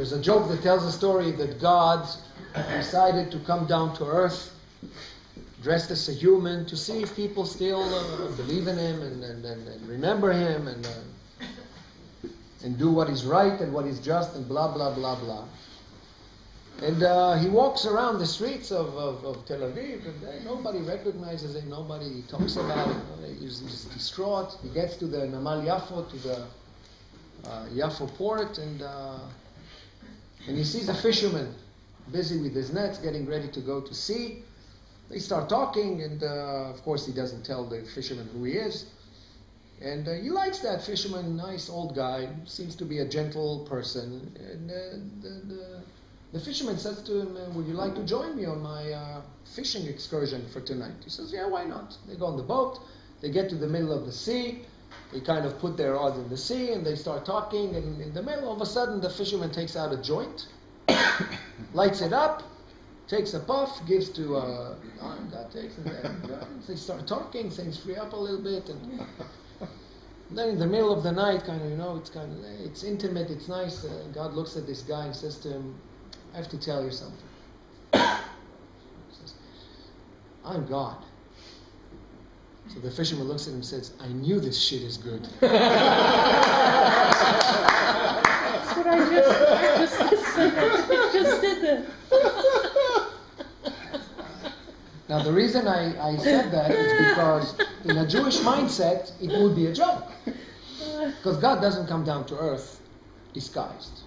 There's a joke that tells a story that God decided to come down to earth, dressed as a human, to see if people still believe in him and remember him and do what is right and what is just and blah, blah, blah, blah. And he walks around the streets of Tel Aviv, and nobody recognizes him, nobody talks about him. He's distraught. He gets to the Namal Yafo, to the Yafo port, and he sees a fisherman busy with his nets, getting ready to go to sea. They start talking, and of course he doesn't tell the fisherman who he is. And he likes that fisherman, nice old guy, seems to be a gentle person. And the fisherman says to him, would you like to join me on my fishing excursion for tonight? He says, yeah, why not? They go on the boat, they get to the middle of the sea, they kind of put their rods in the sea, and they start talking, and in the middle, all of a sudden, the fisherman takes out a joint, lights it up, takes a puff, gives to God takes, and they start talking, things free up a little bit, and then in the middle of the night, it's intimate, it's nice, God looks at this guy and says to him, I have to tell you something. He says, I'm God. So the fisherman looks at him and says, I knew this shit is good. That's what I just did that. Now the reason I said that is because in a Jewish mindset, it would be a joke. Because God doesn't come down to earth disguised.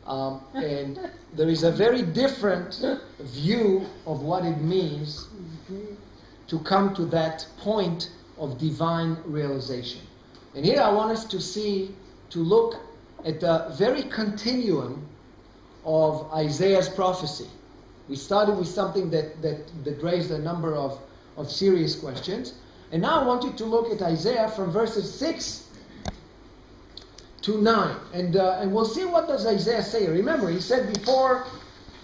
And there is a very different view of what it means to come to that point of divine realization. And here I want us to look at the very continuum of Isaiah's prophecy. We started with something that raised a number of serious questions. And now I want you to look at Isaiah from verses 6 to 9. And we'll see what does Isaiah say. Remember, he said before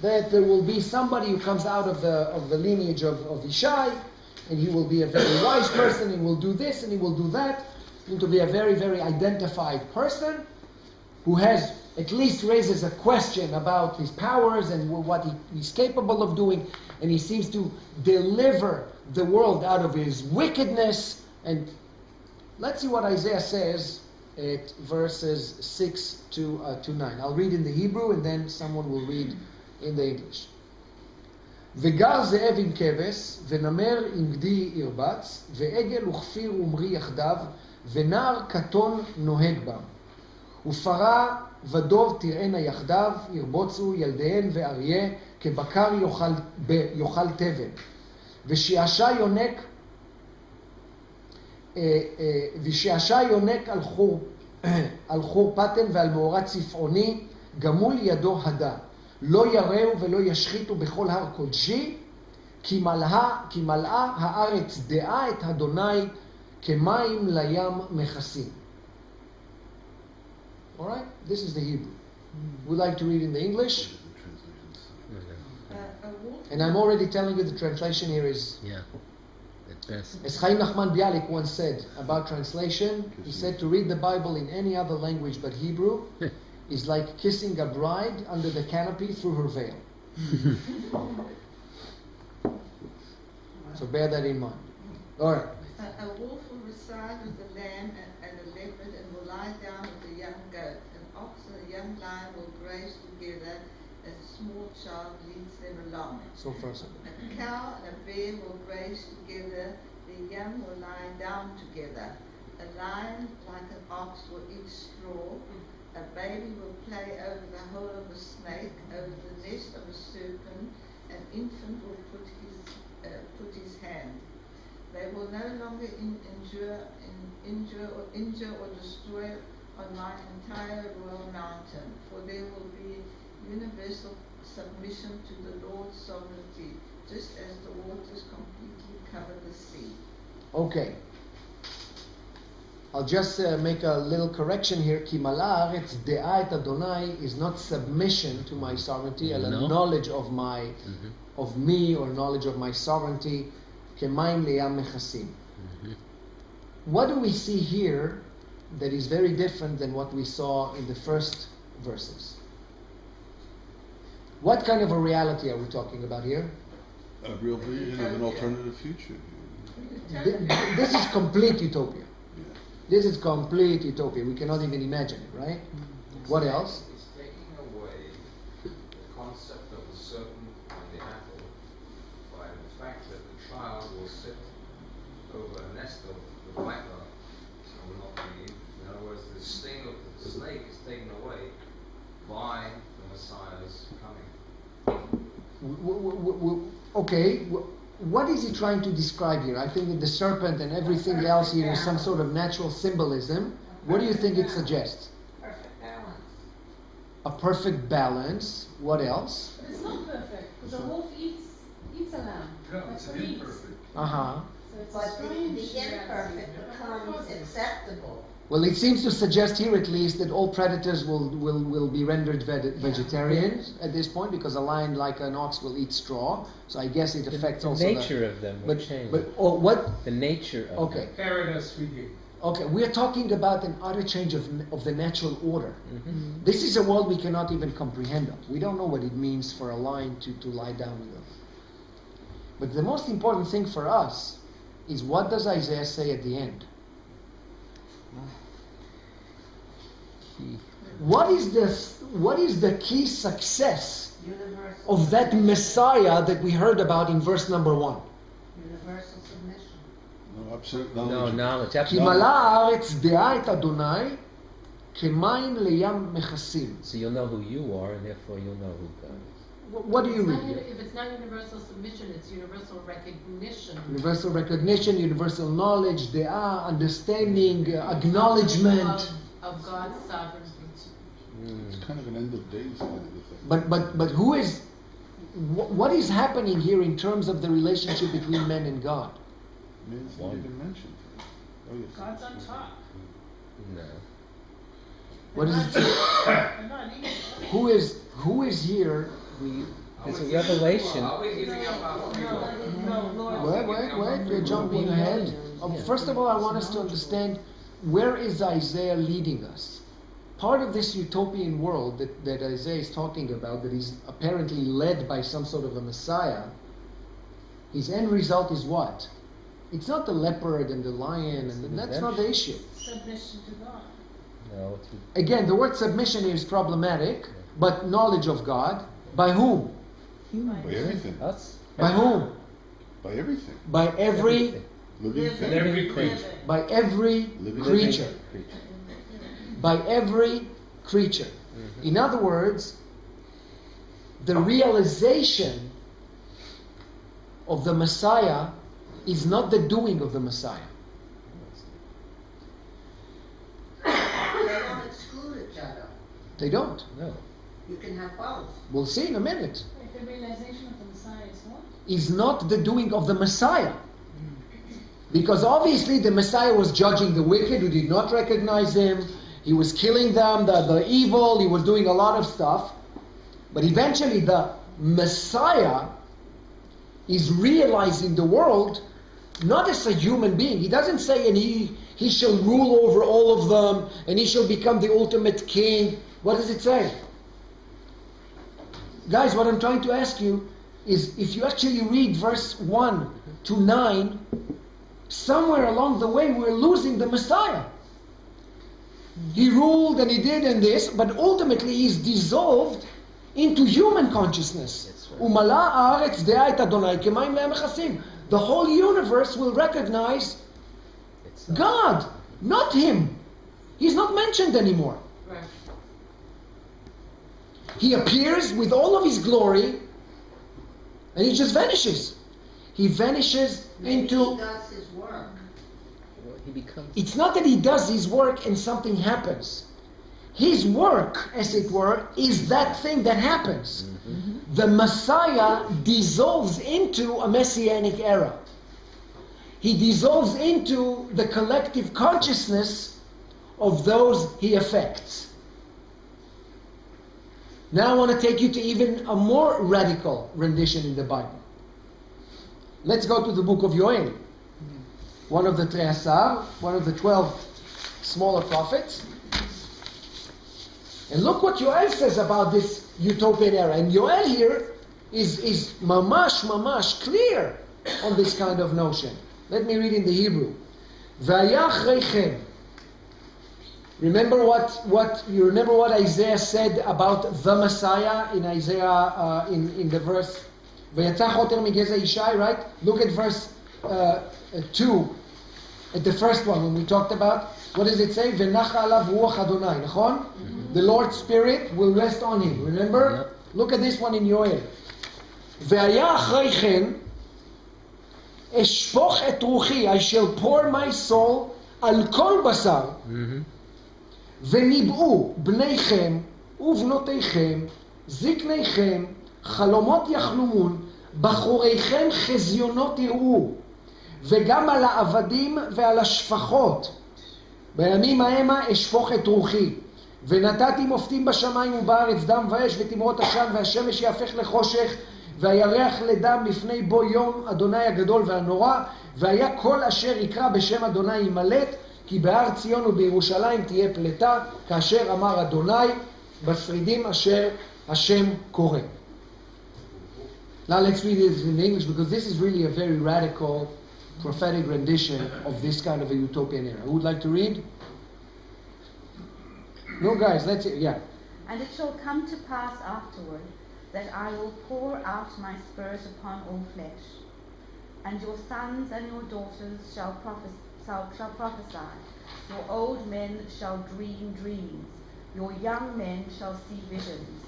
that there will be somebody who comes out of the lineage of Ishai, and he will be a very wise person, and will do this, and he will do that. He's going to be a very, very identified person who has at least raises a question about his powers and what he's capable of doing, and he seems to deliver the world out of his wickedness. And let's see what Isaiah says at verses 6 to 9. I'll read in the Hebrew, and then someone will read in the English. וגר זאב עם כבש, ונמר עם גדי ירבץ, ועגל וכפיר ומרי יחדיו, ונער קטון נוהג בם. ופרה ודוב תראינה יחדיו, ירבוצו ילדיהן ואריה, כבקר יאכל תבן. ושעשע יונק על חור פטן ועל מאורת צפעוני, גמול ידו הדה. לא יראו ולא ישחיתו בכל הר קודשי, כי מלאה הארץ דעה את אדוני, כמים לים מכסים. All right? This is the Hebrew. Would like to read in the English? And I'm already telling you the translation here is... Yeah, at best. As Chaim Nachman Bialik once said about translation, he said to read the Bible in any other language but Hebrew is like kissing a bride under the canopy through her veil. So bear that in mind. All right. A wolf will reside with a lamb and a leopard, and will lie down with a young goat. An ox and a young lion will graze together as a small child leads them along. So far, so good. A cow and a bear will graze together. The young will lie down together. A lion, like an ox, will eat straw. A baby will play over the hole of a snake, over the nest of a serpent. An infant will put his hand. They will no longer injure or destroy on my entire royal mountain, for there will be universal submission to the Lord's sovereignty, just as the waters completely cover the sea. Okay. I'll just make a little correction here. Ki mala haaretz de'a et Adonai is not submission to my sovereignty, no. Knowledge of of me, or knowledge of my sovereignty. Kemayim leyam mechasim. What do we see here that is very different than what we saw in the first verses? What kind of a reality are we talking about here? A real vision of an alternative future. This is complete utopia. Yeah. This is complete utopia. We cannot even imagine it, right? What else? It's taking away the concept of a certain on the apple by the fact that the child will sit over a nest of the blackbird and will not be eaten. In other words, the sting of the snake is taken away by the Messiah's coming. Okay, what is he trying to describe here? I think that the serpent and everything else here is some sort of natural symbolism. What do you think it suggests? Perfect balance. A perfect balance. What else? But it's not perfect, because the wolf eats a lamb. No, it's That's what he eats. imperfect. Uh-huh. So it's a But the strange imperfect reality. becomes acceptable. Well, it seems to suggest here at least that all predators will be rendered vegetarians at this point, because a lion, like an ox, will eat straw. So I guess it affects The also nature of them will but, change. but what? The nature of Okay. them. Paradise speaking. Okay, we're talking about an utter change of the natural order. Mhm. This is a world we cannot even comprehend. We don't know what it means for a lion to lie down with them. But the most important thing for us is, what does Isaiah say at the end? What is the key success Universal. of that Messiah that we heard about in verse number 1? Universal submission. No, absolute No knowledge. knowledge. כי Absolutely. מלאה הארץ דעה את אדוני כמים לים מכסים. So you'll know who you are, and therefore you'll know who God is. What do you It's read not here? uni- If it's not universal submission, it's universal recognition. Universal recognition, universal knowledge, dea, understanding, acknowledgement. Of God's sovereignty. It's kind of an end of days kind of thing. But who is? What is happening here in terms of the relationship between man and God? Man's not even mentioned. Oh yes. God's on top. No. What is it? They're not even. Who is here? There's a revelation. Are we giving up our free will? No, Lord. Wait, you're jumping ahead. First of all, I want us to understand, where is Isaiah leading us? Part of this utopian world that Isaiah is talking about, that is apparently led by some sort of a Messiah, his end result is what? It's not the leopard and the lion, and that's not the issue. Submission to God. No. Again, the word submission here is problematic, but knowledge of God. By whom? By everything. Us. By whom? By everything. By every, Living thing. Every creature. by every Living creature. By every creature. In other words, the realization of the Messiah is not the doing of the Messiah. They don't exclude each other. They don't. No. You can have both. We'll see in a minute. The realization of the Messiah is what? Is not the doing of the Messiah. Because obviously the Messiah was judging the wicked who did not recognize him. He was killing them, the evil. He was doing a lot of stuff. But eventually the Messiah is realizing the world not as a human being. He doesn't say, and he shall rule over all of them, and he shall become the ultimate king. What does it say? Guys, what I'm trying to ask you is, if you actually read verse 1 to 9, somewhere along the way we're losing the Messiah. He ruled and he did and this, but ultimately he's dissolved into human consciousness. ומלאה הארץ דעה את אדוני כמים לים מכסים. The whole universe will recognize God, not him. He's not mentioned anymore. Right. He appears with all of his glory, and he just vanishes. He vanishes Maybe into... he does his work. He becomes. It's not that he does his work and something happens. His work, as it were, is that thing that happens. The Messiah dissolves into a messianic era. He dissolves into the collective consciousness of those he affects. Now I want to take you to even a more radical rendition in the Bible. Let's go to the book of Yoel. One of the Treasar, one of the 12 smaller prophets. And look what Yoel says about this utopian era. And Yoel here is mamash clear on this kind of notion. Let me read in the Hebrew. V'haya achreichem. Remember what Isaiah said about the Messiah in Isaiah in the verse V'yatza choter migeza Ishai, right? Look at verse 2, at the first one when we talked about. What does it say? V'nacha alav ruach Adonai. Nachon? The Lord's Spirit will rest on him. Remember? Yep. Look at this one in Yoel. V'haya achreichen eshpoch et ruchi. I shall pour my soul al kol basar. וניבאו בניכם ובנותיכם, זקניכם, חלומות יחלומון, בחוריכם חזיונות יראו, וגם על העבדים ועל השפחות. בימים המה אשפוך את רוחי, ונתתי מופתים בשמיים ובארץ, דם ואש ותמרות עשן, והשמש יהפך לחושך, והירח לדם לפני בו יום אדוני הגדול והנורא, והיה כל אשר יקרא בשם אדוני ימלט, כי בהר ציון ובירושלים תהיה פלטה, כאשר אמר אדוני, בשרידים אשר השם קורא. Now let's read this in English, because this is really a very radical prophetic rendition of this kind of a utopian era. Who would like to read? No, guys, let's see. Yeah. And it shall come to pass afterward that I will pour out my spirit upon all flesh, and your sons and your daughters shall prophesy. Your old men shall dream dreams, your young men shall see visions.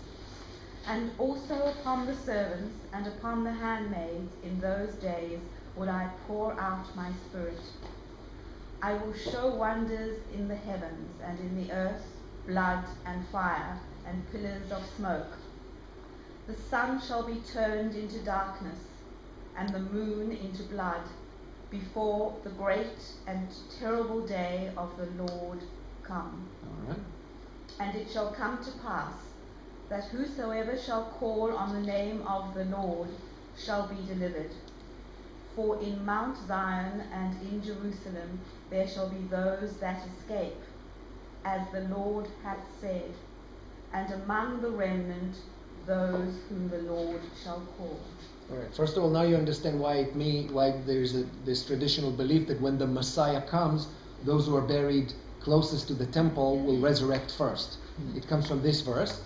And also upon the servants and upon the handmaids in those days will I pour out my spirit. I will show wonders in the heavens and in the earth, blood and fire and pillars of smoke. The sun shall be turned into darkness and the moon into blood, before the great and terrible day of the Lord come. All right. And it shall come to pass that whosoever shall call on the name of the Lord shall be delivered. For in Mount Zion and in Jerusalem there shall be those that escape, as the Lord hath said, and among the remnant those whom the Lord shall call. All right. First of all, now you understand why there's this traditional belief that when the Messiah comes, those who are buried closest to the temple will resurrect first. It comes from this verse.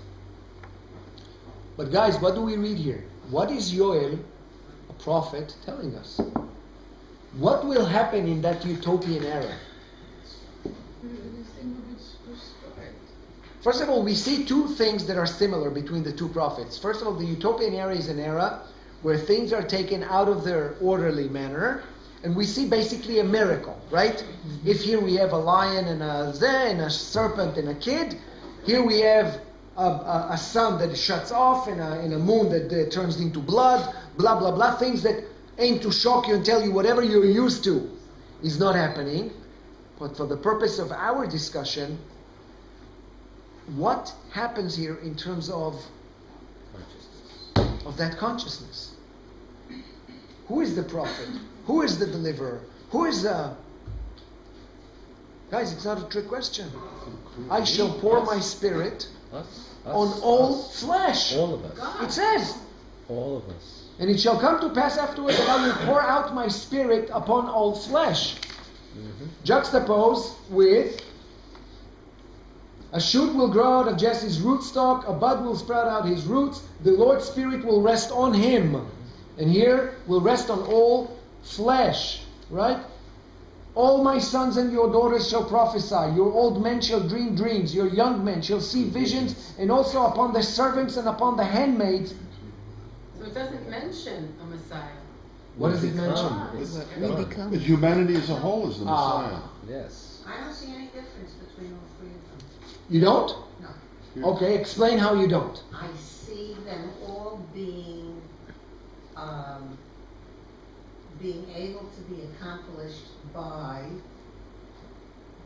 But guys, what do we read here? What is Yoel, a prophet, telling us? What will happen in that utopian era? First of all, we see two things that are similar between the two prophets. First of all, the utopian era is an era where things are taken out of their orderly manner, and we see basically a miracle, right? If here we have a lion and a serpent and a kid, here we have a sun that shuts off and a moon that turns into blood, blah, blah, blah, things that aim to shock you and tell you whatever you're used to is not happening. But for the purpose of our discussion, what happens here in terms of that consciousness? Who is the prophet? Who is the deliverer? Who is the... Guys, it's not a trick question. I shall pour my spirit on all flesh. All of us. It says. All of us. And it shall come to pass afterward that I will pour out my spirit upon all flesh. Juxtapose with a shoot will grow out of Jesse's rootstock, a bud will sprout out his roots, the Lord's Spirit will rest on him. And here will rest on all flesh, right? All my sons and your daughters shall prophesy, your old men shall dream dreams, your young men shall see visions, and also upon the servants and upon the handmaids. So it doesn't mention a Messiah. What does it mention? We become. Humanity as a whole is the Messiah. Yes. I don't see any difference between all three of them. You don't? No. Okay, explain how you don't. I see them all being able to be accomplished by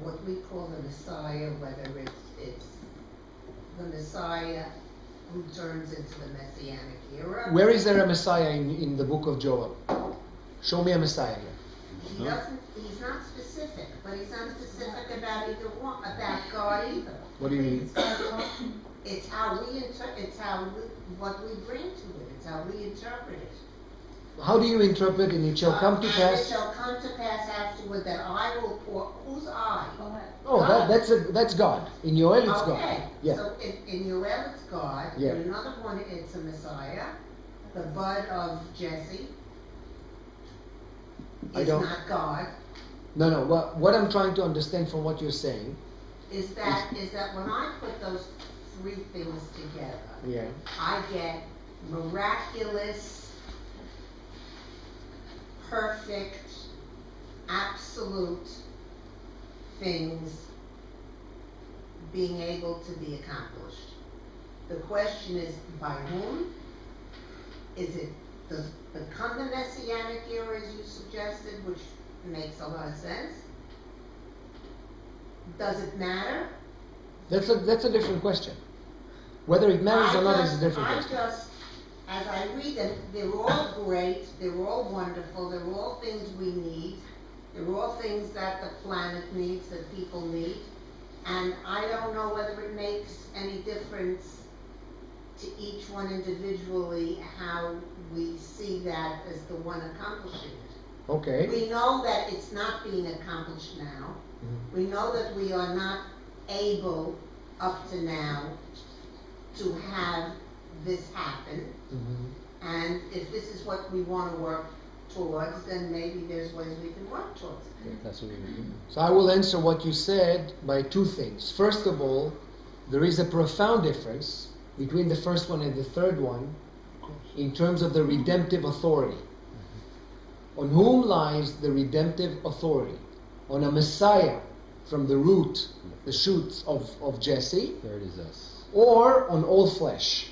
what we call the Messiah, whether it's the Messiah who turns into the Messianic era. Where is there a Messiah in the book of Joel? Show me a Messiah here. He doesn't, he's not specific, but he's not specific about either one, about God either. What do you mean? It's how what we bring to it, it's how we interpret it. How do you interpret and it shall come to And it pass? shall come to pass afterward that I will pour, whose I? Oh, that's God. In Yoel it's God. Okay, Yeah. so in Yoel it's God, Yeah. in another one it's a Messiah, the bud of Jesse I is don't- not God. No. What I'm trying to understand from what you're saying, Is that when I put those three things together, yeah, I get miraculous, perfect, absolute things being able to be accomplished. The question is, by whom? Does it come the Messianic era as you suggested, which makes a lot of sense? Does it matter? that's a different question. Whether it matters or not is a different question. As I read them, they're all great, they're all wonderful, they're all things we need, they're all things that the planet needs, that people need, and I don't know whether it makes any difference to each one individually how we see that as the one accomplishing it. Okay. We know that it's not being accomplished now. We know that we are not able up to now to have this happen. Mm-hmm. And if this is what we want to work towards, then maybe there's ways we can work towards it. That's what we were doing. So I will answer what you said by two things. First of all, there is a profound difference between the first one and the third one in terms of the redemptive authority. On whom lies the redemptive authority? On a Messiah from the root, the shoots of Jesse, Third is us. or on all flesh?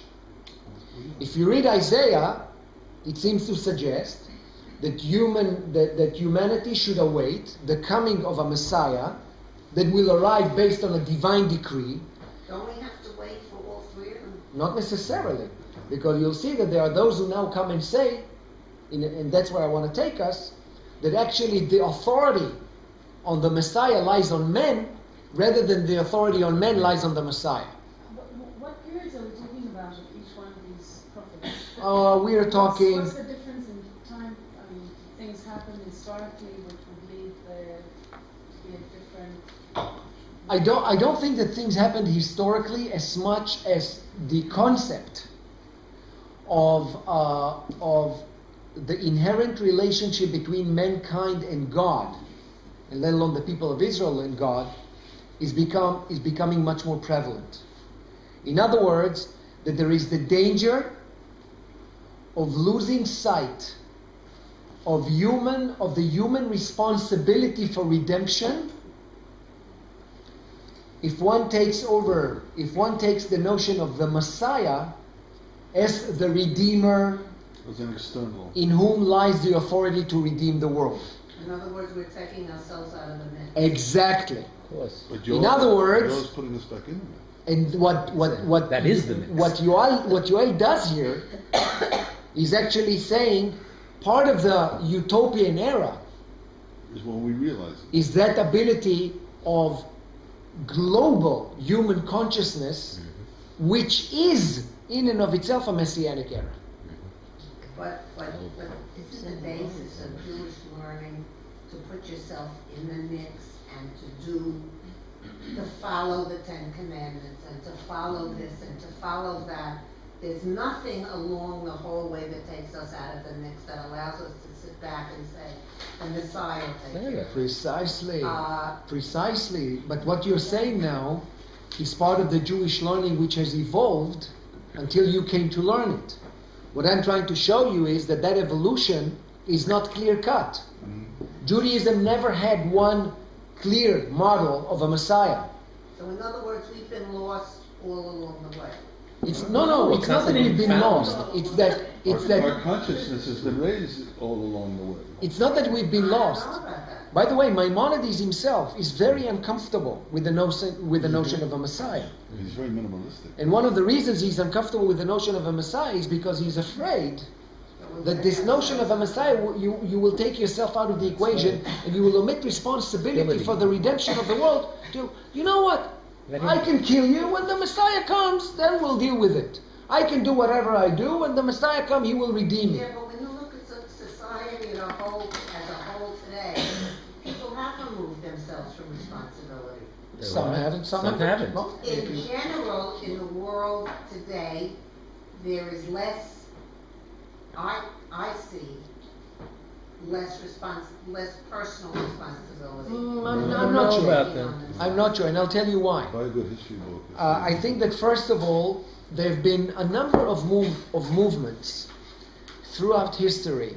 If you read Isaiah, it seems to suggest that humanity should await the coming of a Messiah that will arrive based on a divine decree. Don't we have to wait for all three of them? Not necessarily, because you'll see that there are those who now come and say, and that's where I want to take us, that actually the authority on the Messiah lies on men, rather than the authority on men lies on the Messiah. What periods are we talking about of each one of these prophets? We are talking. What's the difference in time? I mean, things happen historically, which would lead there to be a different. I don't think that things happened historically as much as the concept of the inherent relationship between mankind and God, and let alone the people of Israel and God, is becoming much more prevalent. In other words, that there is the danger of losing sight of the human responsibility for redemption if one takes the notion of the Messiah as the Redeemer, As an external. in whom lies the authority to redeem the world. In other words, we're taking ourselves out of the mix. Exactly. Of course. But In other words- Yoel's putting us back in there. And what That is the mix. What Yoel does here is actually saying part of the utopian era Is when we realize it. is that ability of global human consciousness, which is in and of itself a messianic era. But isn't the basis of Jewish learning to put yourself in the mix and to follow the Ten Commandments and to follow this and to follow that? There's nothing along the whole way that takes us out of the mix that allows us to sit back and say, the Messiah will take care of it. Precisely. Uh, Precisely. But what you're saying now is part of the Jewish learning which has evolved until you came to learn it. What I'm trying to show you is that evolution is not clear-cut. Judaism never had one clear model of a Messiah. So in other words, we've been lost all along the way. It's not that we've been lost. It's that Our consciousness has been raised all along the way. it's not that we've been lost. I don't know about that. By the way, Maimonides himself is very uncomfortable with the notion of a Messiah. He's very minimalistic. And one of the reasons he's uncomfortable with the notion of a Messiah is because he's afraid that this notion of a Messiah, you will take yourself out of the equation and you will omit responsibility for the redemption of the world to, you know what? I can kill you. When the Messiah comes, then we'll deal with it. I can do whatever I do. When the Messiah comes, he will redeem me. Yeah, but when you look at society as a whole today, people have removed themselves from responsibility. Some haven't, some haven't. No? In general, in the world today, there is less, I see, less personal responsibility. I'm not sure. I'm not sure, and I'll tell you why. Very good history book. I think that first of all, there have been a number of movements throughout history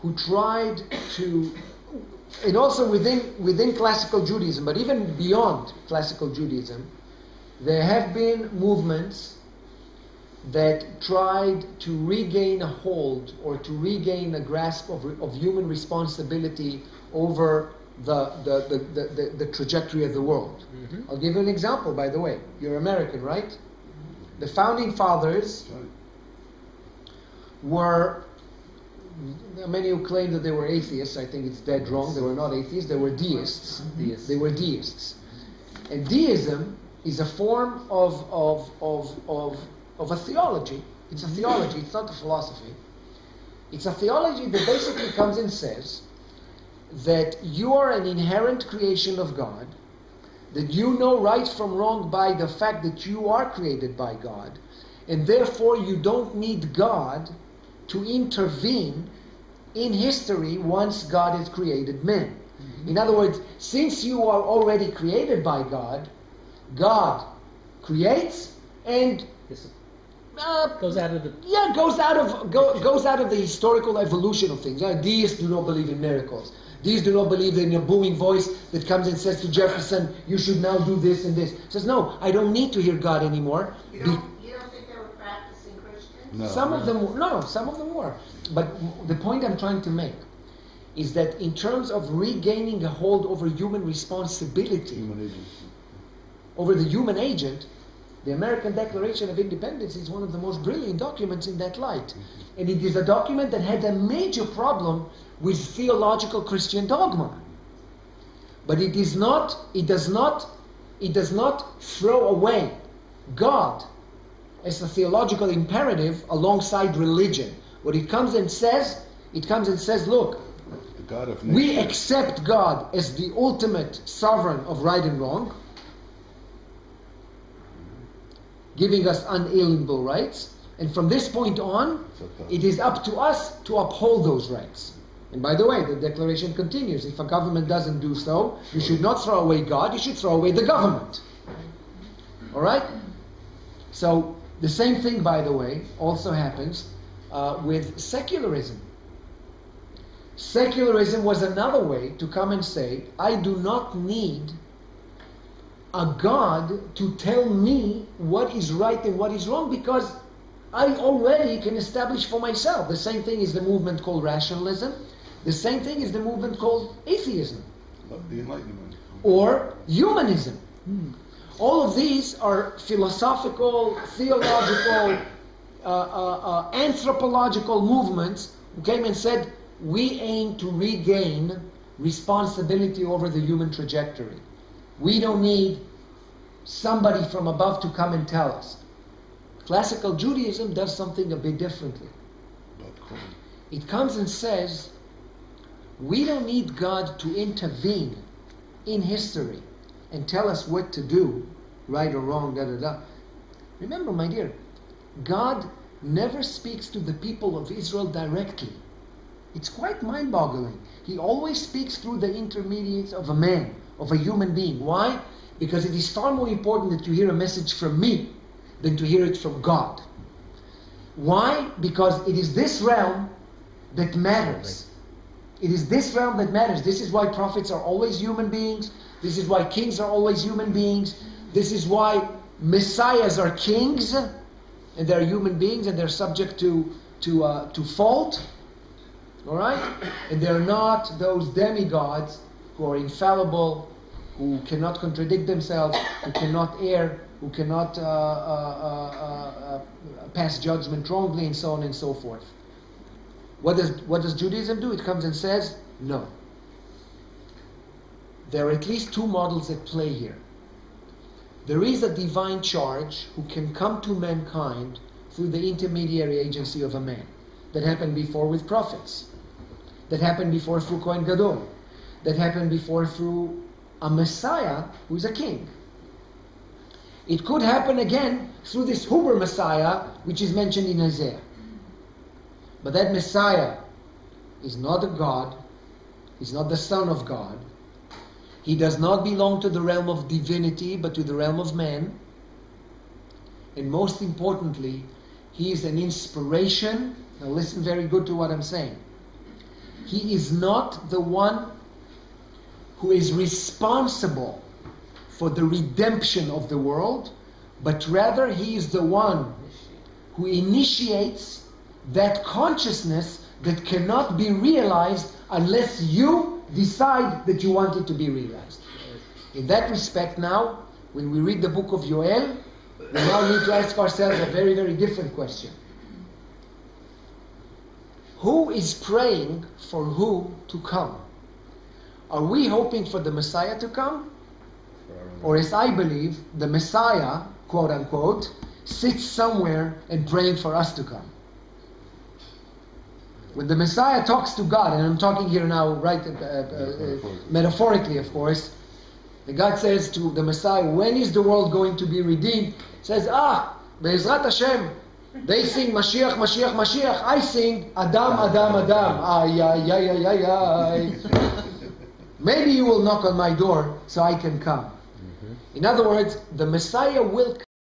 who tried to, and also within classical Judaism, but even beyond classical Judaism, there have been movements that tried to regain a hold or to regain a grasp of human responsibility over the trajectory of the world. Mm-hmm. I'll give you an example, by the way. You're American, right? The founding fathers were, many who claim that they were atheists. I think it's dead wrong. They were not atheists. They were deists. They were deists. And deism is a form of a theology. It's a theology. It's not a philosophy. It's a theology that basically comes and says that you are an inherent creation of God, that you know right from wrong by the fact that you are created by God, and therefore you don't need God to intervene in history once God has created men. Mm-hmm. In other words, since you are already created by God, God creates and goes out of the goes out of the historical evolution of things. Deists do not believe in miracles. These do not believe in a booming voice that comes and says to Jefferson, you should now do this and this. Says, no, I don't need to hear God anymore. You don't think they were practicing Christians? No. Some of them were. But the point I'm trying to make is that in terms of regaining a hold over human responsibility, over the human agent, the American Declaration of Independence is one of the most brilliant documents in that light. And it is a document that had a major problem with theological Christian dogma. But it does not throw away God as a theological imperative alongside religion. What it comes and says, look, the God of we accept God as the ultimate sovereign of right and wrong, giving us unalienable rights. And from this point on, it is up to us to uphold those rights. And by the way, the declaration continues, if a government doesn't do so, you should not throw away God, you should throw away the government. Alright? So, the same thing, by the way, also happens with secularism. Secularism was another way to come and say, I do not need a God to tell me what is right and what is wrong, because I already can establish for myself. The same thing is the movement called rationalism. The same thing is the movement called atheism. The Enlightenment. Or humanism. All of these are philosophical, theological, anthropological movements who came and said, we aim to regain responsibility over the human trajectory. We don't need somebody from above to come and tell us. Classical Judaism does something a bit differently. It comes and says, we don't need God to intervene in history and tell us what to do, right or wrong, Remember, my dear, God never speaks to the people of Israel directly. It's quite mind-boggling. He always speaks through the intermediates of a man, of a human being. Why? Because it is far more important that you hear a message from me than to hear it from God. Why? Because it is this realm that matters. It is this realm that matters. This is why prophets are always human beings. This is why kings are always human beings. This is why messiahs are kings, and they're human beings, and they're subject to fault. All right? And they're not those demigods who are infallible, who cannot contradict themselves, who cannot err, who cannot pass judgment wrongly, and so on and so forth. What does Judaism do? It comes and says, no. There are at least two models at play here. There is a divine charge who can come to mankind through the intermediary agency of a man. That happened before with prophets. That happened before through Kohen Gadol. That happened before through a Messiah who is a king. It could happen again through this Huber Messiah, which is mentioned in Isaiah. But that Messiah is not a God. He's not the Son of God. He does not belong to the realm of divinity, but to the realm of man. And most importantly, he is an inspiration. Now listen very good to what I'm saying. He is not the one who is responsible for the redemption of the world, but rather he is the one who initiates that consciousness that cannot be realized unless you decide that you want it to be realized. In that respect now, when we read the book of Yoel, we now need to ask ourselves a very, very different question. Who is praying for who to come? Are we hoping for the Messiah to come? Or as I believe, the Messiah, quote unquote, sits somewhere and praying for us to come? When the Messiah talks to God, and I'm talking here now, right, metaphorically, of course, the God says to the Messiah, when is the world going to be redeemed? He says, Be'ezrat Hashem. They sing Mashiach, Mashiach, Mashiach. I sing Adam, Adam, Adam. Ay, ay, ay, ay, ay, ay. Maybe you will knock on my door so I can come. In other words, the Messiah will